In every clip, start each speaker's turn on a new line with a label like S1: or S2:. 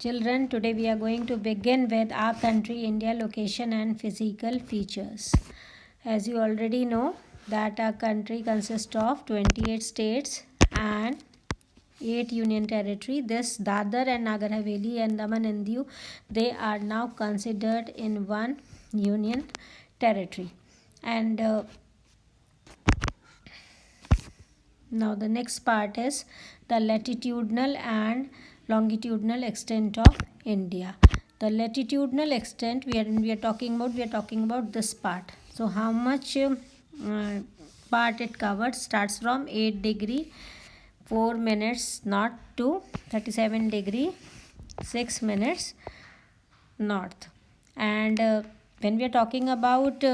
S1: Children, today we are going to begin with our country India location and physical features. As you already know that our country consists of 28 states and 8 union territory. This Dadar and Nagar Haveli and Daman and Diu, they are now considered in one union territory. And now the next part is the latitudinal and longitudinal extent of India. The latitudinal extent we are talking about this part. So how much part it covers starts from 8 degree 4 minutes north to 37 degree 6 minutes north. And when we are talking about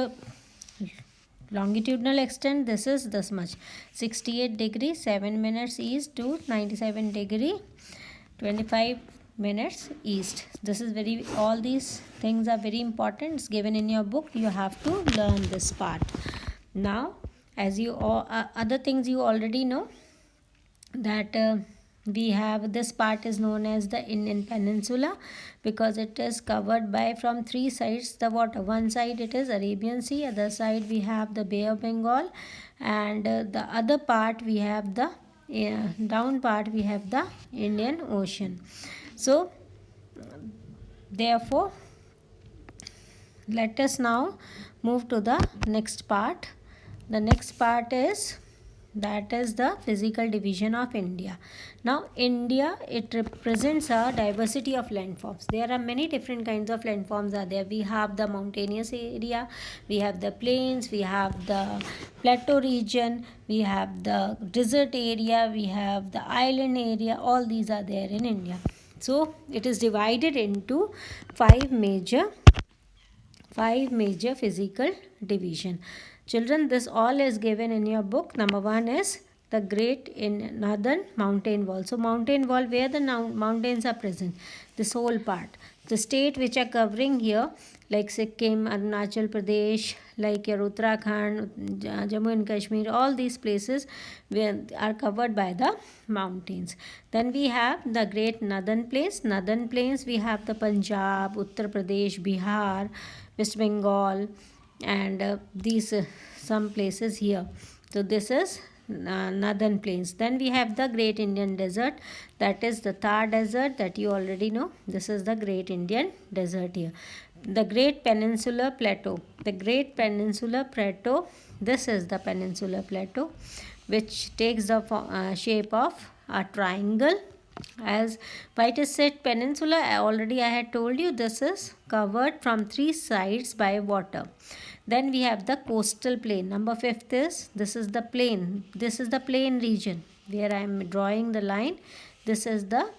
S1: longitudinal extent, this is this much: 68 degree 7 minutes east to 97 degree 25 minutes east. This is all these things are very important. It's given in your book. You have to learn this part. Now, as you all other things you already know, that we have this part is known as the Indian Peninsula because it is covered by from three sides the water. One side it is Arabian Sea, other side we have the Bay of Bengal, and the other part we have the down part we have the Indian Ocean. So therefore let us now move to the next part. The next part is the physical division of India. Now India, it represents a diversity of landforms. There are many different kinds of landforms are there. We have the mountainous area, we have the plains, we have the plateau region, we have the desert area, we have the island area. All these are there in India. So it is divided into five major physical division. Children, this all is given in your book. Number one is the Great Northern Mountain Wall. So mountain wall, where the mountains are present, this whole part. The state which are covering here, like Sikkim, Arunachal Pradesh, like your Uttarakhand, Jammu and Kashmir, all these places are covered by the mountains. Then we have the Great Northern Plains. We have the Punjab, Uttar Pradesh, Bihar, West Bengal, and these some places here. So this is northern plains. Then we have the Great Indian Desert, that is the Thar Desert, that you already know. This is the Great Indian Desert here. The Great Peninsular Plateau. This is the Peninsular Plateau, which takes the shape of a triangle. As White is said, peninsula, I had told you, this is covered from three sides by water. Then we have the coastal plain. Number 5 is, this is the plain. This is the plain region where I am drawing the line. This is the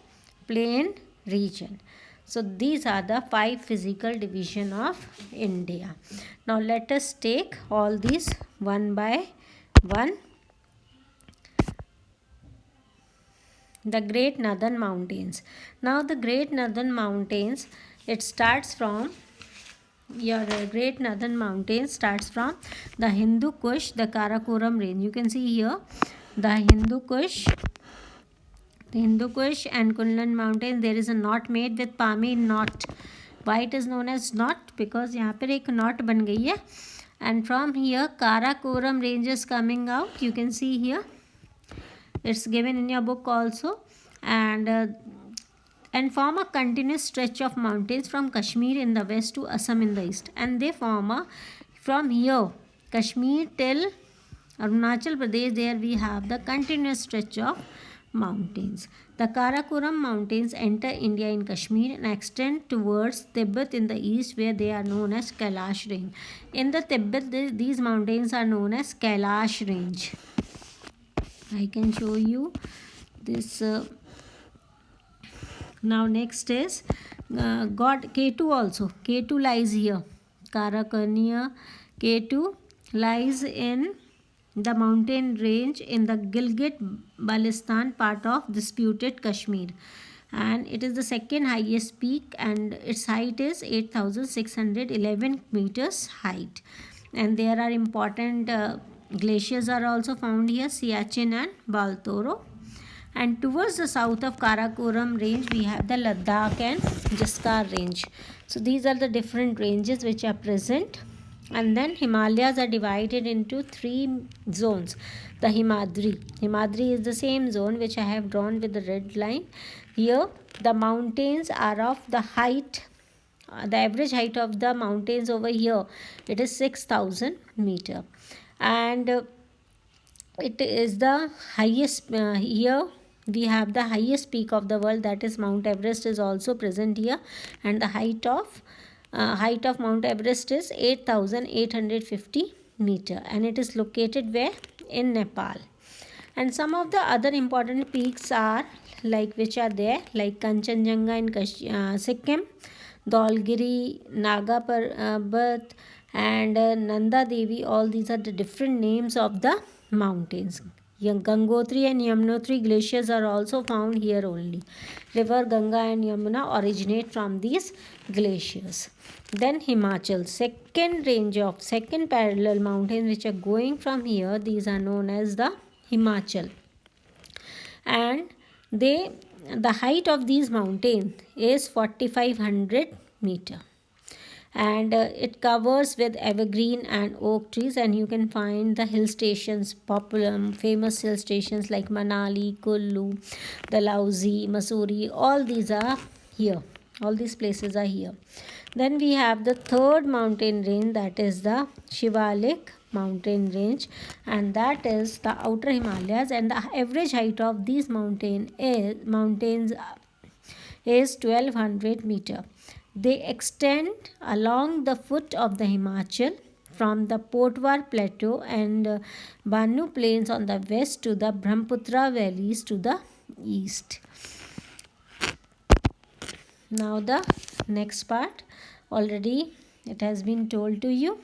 S1: plain region. So these are the 5 physical division of India. Now let us take all these one by one. The Great Northern Mountains. Now the Great Northern Mountains, it starts from Great Northern Mountains starts from the Hindu Kush, the Karakoram range. You can see here the Hindu Kush and Kunlun Mountains. There is a knot made with palmy knot. Why it is known as knot? Because यहाँ पर एक knot बन गई है. And from here Karakoram range is coming out. You can see here. It's given in your book also, and form a continuous stretch of mountains from Kashmir in the west to Assam in the east, and they form from here Kashmir till Arunachal Pradesh. There we have the continuous stretch of mountains. The Karakoram mountains enter India in Kashmir and extend towards Tibet in the east, where they are known as Kailash range. In the Tibet, these mountains are known as Kailash range. I can show you this. Now next is God K2 also. K2 lies here. Karakoram K2 lies in the mountain range in the Gilgit-Baltistan part of disputed Kashmir, and it is the second highest peak, and its height is 8,611 meters height. And there are important glaciers are also found here, Siachen and Baltoro. And towards the south of Karakoram range, we have the Ladakh and Jaskar range. So these are the different ranges which are present. And then Himalayas are divided into 3 zones. The Himadri is the same zone which I have drawn with the red line. Here the mountains are of the height, the average height of the mountains over here, it is 6,000 meter. And it is the highest, here we have the highest peak of the world, that is Mount Everest is also present here. And the height of Mount Everest is 8,850 meter, and it is located where? In Nepal. And some of the other important peaks are which are there, like Kanchenjunga in Sikkim, Dholgiri, Naga Parbat, and Nanda Devi. All these are the different names of the mountains. Gangotri and Yamunotri glaciers are also found here only. River Ganga and Yamuna originate from these glaciers. Then Himachal, second parallel mountains which are going from here, these are known as the Himachal. And the height of these mountains is 4,500 meter. And it covers with evergreen and oak trees, and you can find the hill stations, popular famous hill stations like Manali, Kullu, Dalhousie, Mussoorie. All these are here, all these places are here. Then we have the third mountain range, that is the Shivalik mountain range, and that is the outer Himalayas. And the average height of these mountains is 1,200 meter. They extend along the foot of the Himachal from the Potwar Plateau and Bannu Plains on the west to the Brahmaputra valleys to the east. Now the next part, already it has been told to you.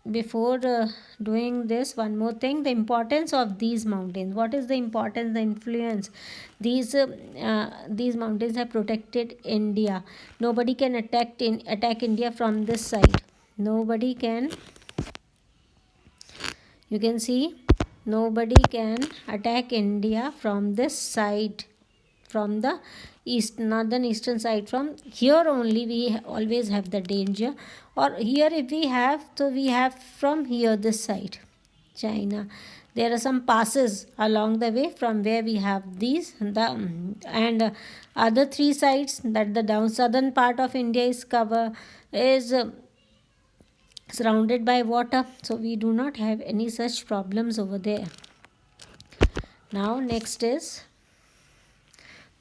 S1: Before doing this, one more thing, the importance of these mountains. What is the importance, the influence? These mountains have protected India. Nobody can attack India from this side. Nobody can, you can see, nobody can attack India from this side, from the northern eastern side. From here only we always have the danger. Or here if we have, so we have from here, this side, China. There are some passes along the way from where we have these, and other 3 sides, that the southern part of India is surrounded by water, so we do not have any such problems over there. Now next is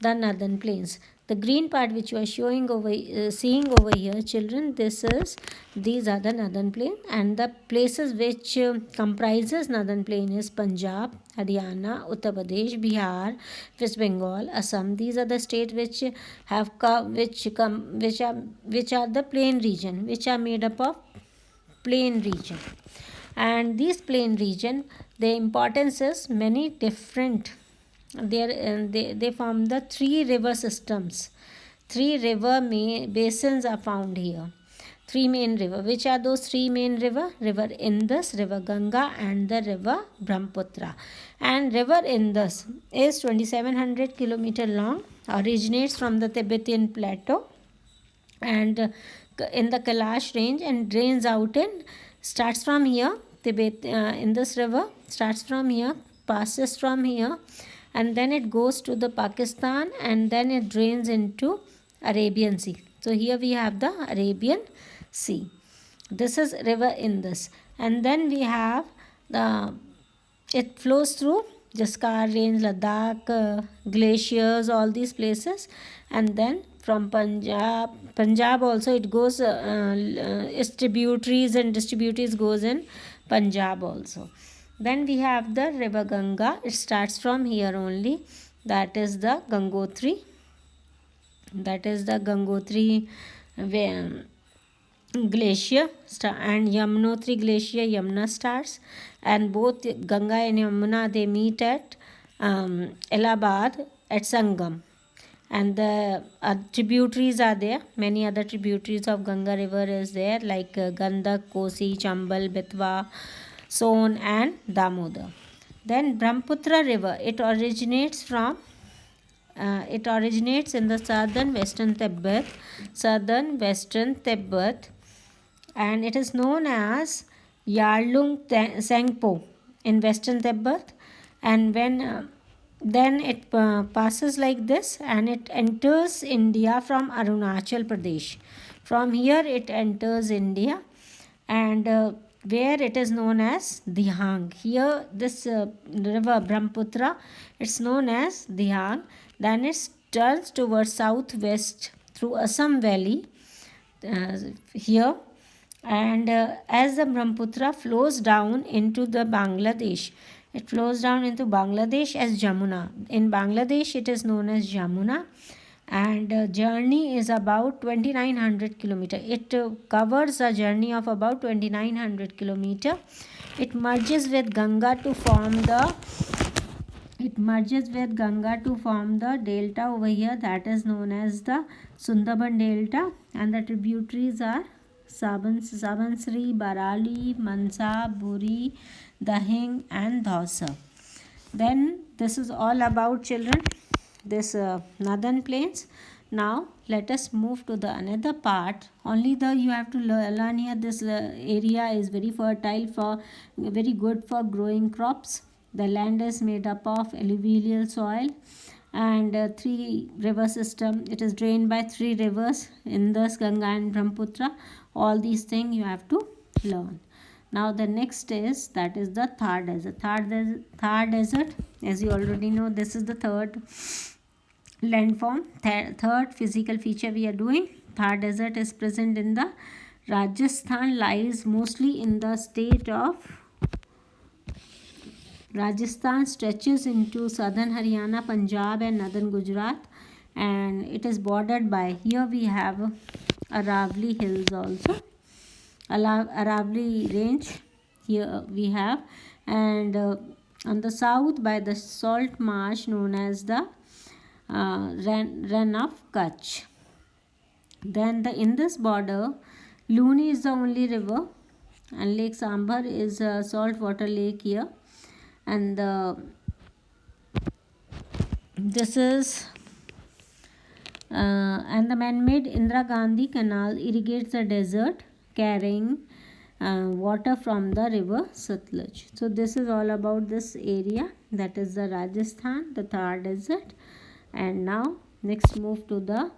S1: the northern plains. The green part which you are seeing over here, children, these are the northern plain. And the places which comprises northern plain is Punjab, Haryana, Uttar Pradesh, Bihar, West Bengal, Assam. These are the states which are the plain region, which are made up of plain region. And these plain region, the importance is many different. They form the 3 river systems. 3 river basins are found here. 3 main river. Which are those 3 main river? River Indus, River Ganga, and the River Brahmaputra. And River Indus is 2,700 kilometer long, originates from the Tibetan plateau and in the Kailash range, and drains out starts from here. Indus River starts from here, passes from here, and then it goes to the Pakistan, and then it drains into Arabian Sea. So here we have the Arabian Sea. This is River Indus. And then we have it flows through Jaskar range, Ladakh, glaciers, all these places. And then from Punjab also it goes, its tributaries and distributaries goes in Punjab also. Then we have the River Ganga. It starts from here only. That is the Gangotri. Glacier. And Yamunotri glacier, Yamuna starts. And both Ganga and Yamuna, they meet at Allahabad at Sangam. And the tributaries are there. Many other tributaries of Ganga river is there, like Gandak, Kosi, Chambal, Betwa, Son, and Damodar. Then Brahmaputra river, it originates in the southern western Tibet, and it is known as Yarlung Sangpo in western Tibet. And when then it passes like this, and it enters India from Arunachal Pradesh. From here it enters India, and where it is known as Dihang. Here this river Brahmaputra, it's known as Dihang. Then it turns towards southwest through Assam Valley here, and as the Brahmaputra flows down into the Bangladesh, it flows down into Bangladesh as Jamuna. In Bangladesh it is known as Jamuna, and journey is about 2900 kilometer. It covers a journey of about 2900 kilometer. It merges with Ganga to form the delta over here, that is known as the Sundarban delta, and the tributaries are Sabansri, Barali, Mansa, Buri, Dahing and Dausa. Then this is all about, children, this northern plains. Now let us move to the another part. Only the you have to learn here, this area is very fertile, for very good for growing crops. The land is made up of alluvial soil, and three river system. It is drained by three rivers, Indus, Ganga and Brahmaputra. All these things you have to learn. Now the next is, that is the Thar desert. Thar desert, as you already know, this is the third landform, third physical feature we are doing. Thar desert is present in the Rajasthan, lies mostly in the state of Rajasthan, stretches into southern Haryana, Punjab and northern Gujarat, and it is bordered by, here we have Aravalli hills also, Aravalli range here we have, and on the south by the salt marsh known as the Ran of Kutch. Then in this border, Luni is the only river, and Lake Sambar is a saltwater lake here, and this is and the man-made Indira Gandhi Canal irrigates the desert, carrying water from the river Satluj. So this is all about this area, that is the Rajasthan, the Thar desert. And now next move to the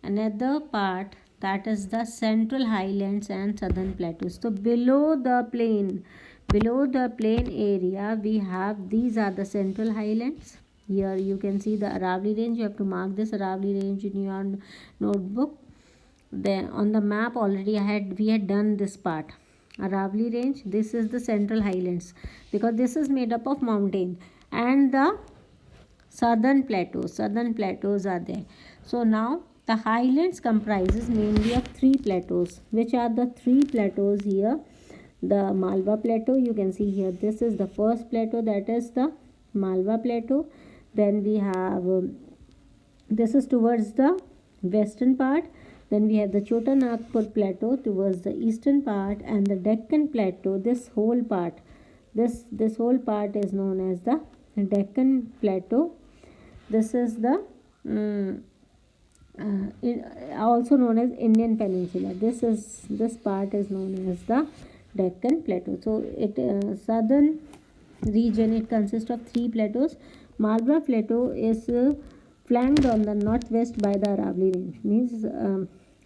S1: another part, that is the central highlands and southern plateaus. So below the plain area we have, these are the central highlands. Here you can see the Aravalli range. You have to mark this Aravalli range in your notebook. Then on the map already we had done this part. Aravalli range, this is the central highlands, because this is made up of mountain, and the southern plateaus are there. So now the highlands comprises mainly of three plateaus. Which are the three plateaus here? The Malwa plateau, you can see here, this is the first plateau, that is the Malwa plateau. Then we have this is towards the western part. Then we have the Chota Nagpur plateau towards the eastern part, and the Deccan plateau, this whole part is known as the Deccan plateau. This is the also known as Indian Peninsula. This part is known as the Deccan plateau. So southern region, it consists of three plateaus. Malwa plateau is flanked on the northwest by the Aravalli range.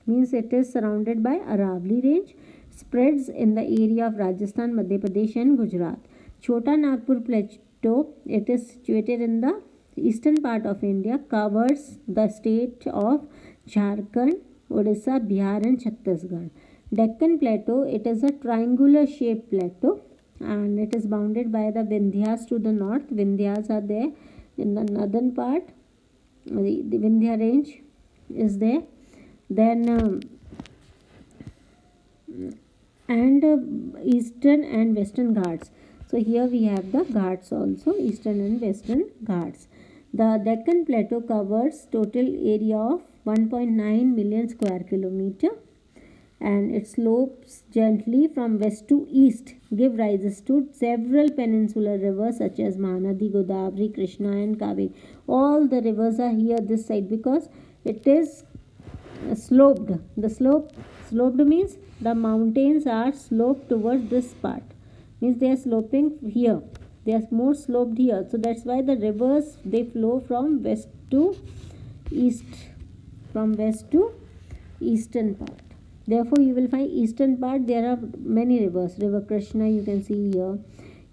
S1: Means it is surrounded by Aravalli range, spreads in the area of Rajasthan, Madhya Pradesh and Gujarat. Chota Nagpur plateau, it is situated in the eastern part of India, covers the state of Jharkhand, Odisha, Bihar and Chhattisgarh. Deccan plateau, it is a triangular shaped plateau, and it is bounded by the Vindhyas to the north. Vindhyas are there in the northern part. The Vindhya range is there. Then eastern and western Ghats. So here we have the Ghats also, eastern and western Ghats. The Deccan plateau covers total area of 1.9 million square kilometer, and it slopes gently from west to east, give rises to several peninsular rivers such as Mahanadi, Godavari, Krishna, and Kaveri. All the rivers are here this side because it is sloped. The sloped means the mountains are sloped towards this part, means they are sloping here, they are more sloped here, so that's why the rivers they flow from west to east, from west to eastern part. Therefore you will find eastern part there are many rivers. River Krishna you can see here,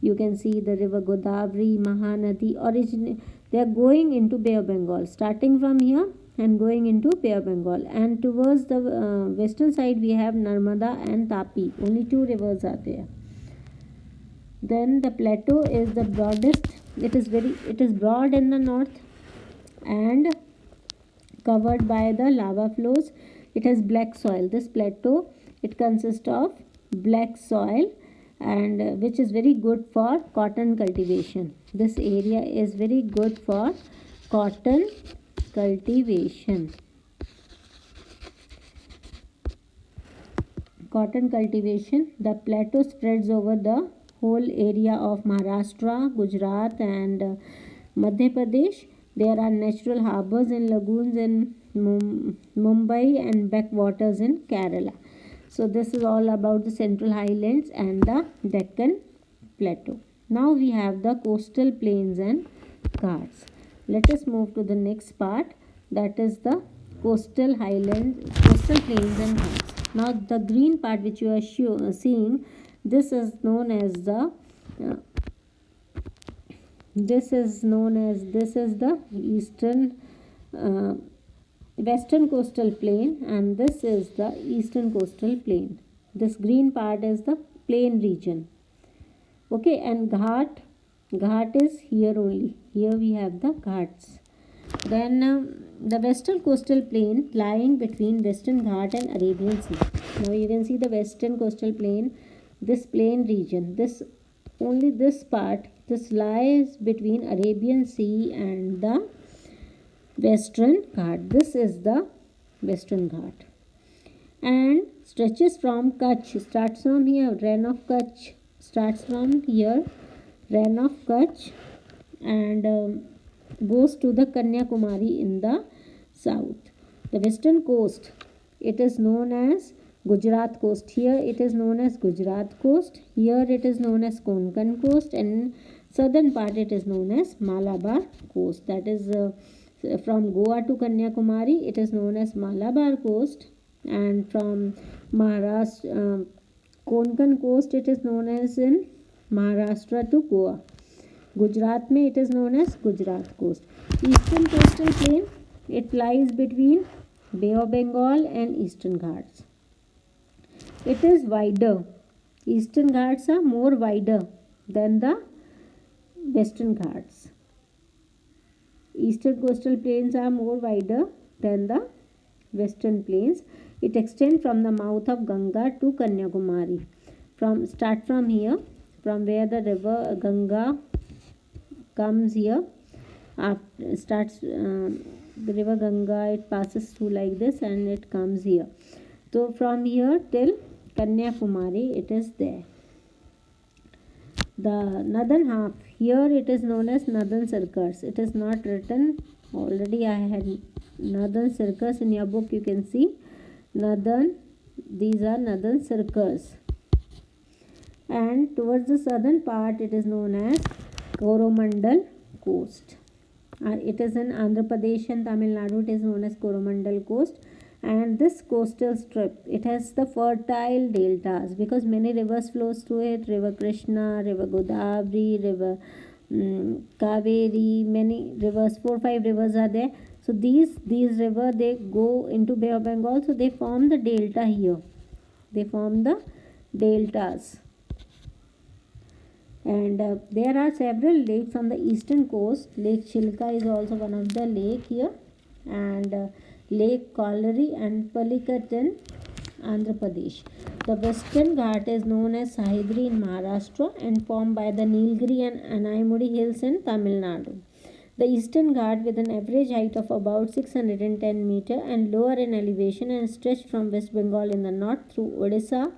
S1: you can see the river Godavari, Mahanadi. They are going into Bay of Bengal, starting from here and going into Bay of Bengal, and towards the western side we have Narmada and Tapi. Only two rivers are there. Then the plateau is the broadest. It is broad in the north and covered by the lava flows. It has black soil. This plateau, it consists of black soil, and which is very good for cotton cultivation. This area is very good for cotton cultivation. The plateau spreads over the whole area of Maharashtra, Gujarat, and Madhya Pradesh. There are natural harbors and lagoons in Mumbai and backwaters in Kerala. So this is all about the Central Highlands and the Deccan Plateau. Now we have the coastal plains and ghats. Let us move to the next part, that is the coastal plains and ghats. Now the green part which you are seeing, this is known as the eastern western coastal plain, and this is the eastern coastal plain. This green part is the plain region. Okay, and ghat is here only. Here we have the ghats. Then the western coastal plain lying between Western Ghat and Arabian Sea. Now you can see the western coastal plain, this plain region, this part, this lies between Arabian Sea and the Western Ghat. This is the Western Ghat and stretches from Kutch, starts from here, Rann of Kutch starts from here, Rann of Kutch, and goes to the Kanyakumari in the south. The western coast, it is known as Gujarat coast. Here it is known as Gujarat coast. Here it is known as Konkan coast, and southern part it is known as Malabar coast. That is from Goa to Kanyakumari it is known as Malabar coast, and from Maharashtra Konkan coast it is known as in Maharashtra to Goa. Gujarat में it is known as Gujarat coast. Eastern coastal plain, it lies between Bay of Bengal and Eastern Ghats. It is wider. Eastern Ghats are more wider than the Western Ghats. Eastern coastal plains are more wider than the Western plains. It extends from the mouth of Ganga to Kanyakumari. Start from here, from where the river Ganga comes here, the river Ganga, it passes through like this and it comes here. So from here till Kanyakumari it is there. The northern half, here it is known as Northern Circus. It is not written, already I had Northern Circus in your book, you can see these are Northern Circus. And towards the southern part it is known as Coromandel coast. It is in Andhra Pradesh and Tamil Nadu. It is known as Coromandel coast, and this coastal strip, it has the fertile deltas because many rivers flows through it. River Krishna, River Godavari, River Kaveri, many rivers, 4-5 rivers are there. So these rivers, they go into Bay of Bengal, so they form the delta here. They form the deltas. And there are several lakes on the eastern coast. Lake Chilka is also one of the lake here, and Lake Colliery and Palikat in Andhra Pradesh. The Western Ghat is known as Sahidri in Maharashtra and formed by the Nilgiri and Anaimudi hills in Tamil Nadu. The Eastern Ghat, with an average height of about 610 meter and lower in elevation and stretched from West Bengal in the north through Odisha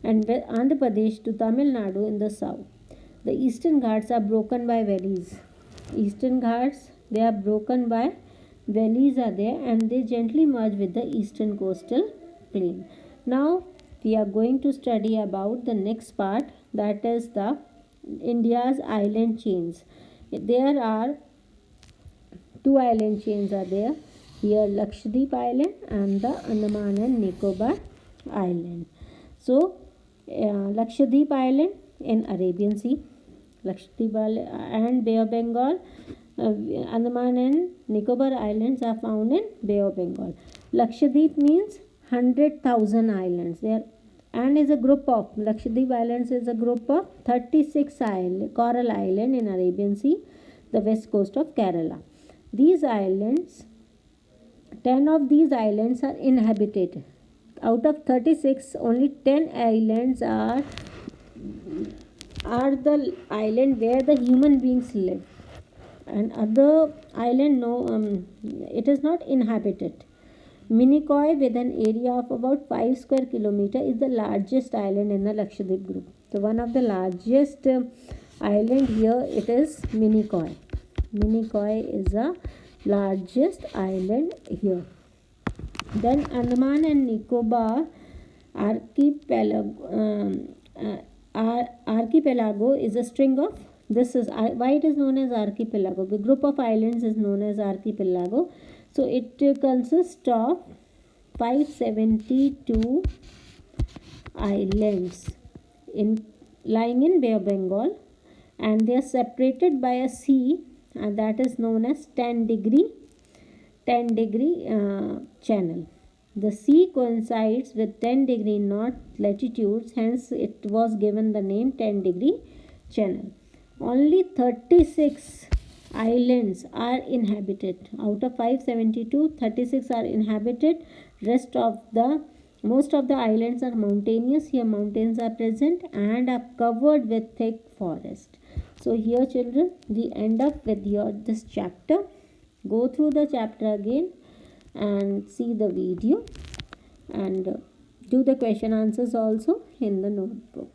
S1: and Andhra Pradesh to Tamil Nadu in the south. The Eastern Ghats are broken by valleys. Eastern Ghats, they are broken by valleys are there, and they gently merge with the eastern coastal plain. Now we are going to study about the next part, that is the India's island chains. There are two island chains are there here, Lakshadweep Island and the Andaman and Nicobar Island. So Lakshadweep Island in Arabian Sea, Lakshadweep and Bay of Bengal. Andaman and Nicobar Islands are found in Bay of Bengal. Lakshadweep means 100,000 islands there, and is a group of Lakshadweep Islands is a group of 36 coral island in Arabian Sea, the west coast of Kerala. These islands, 10 of these islands are inhabited. Out of 36, only 10 islands are the island where the human beings live, and other island it is not inhabited. Minicoy, with an area of about 5 square kilometer, is the largest island in the Lakshadweep group. So one of the largest island here, it is Minicoy. Minicoy is the largest island here. Then Andaman and Nicobar archipelago is a string of, this is why it is known as archipelago. The group of islands is known as archipelago. So it consists of 572 islands lying in Bay of Bengal, and they are separated by a sea that is known as 10 degree channel. The sea coincides with 10 degree north latitudes, hence it was given the name 10 degree channel. Only 36 islands are inhabited. Out of 572, 36 are inhabited. Most of the islands are mountainous. Here mountains are present and are covered with thick forest. So here children, we end up with this chapter. Go through the chapter again and see the video, and do the question answers also in the notebook.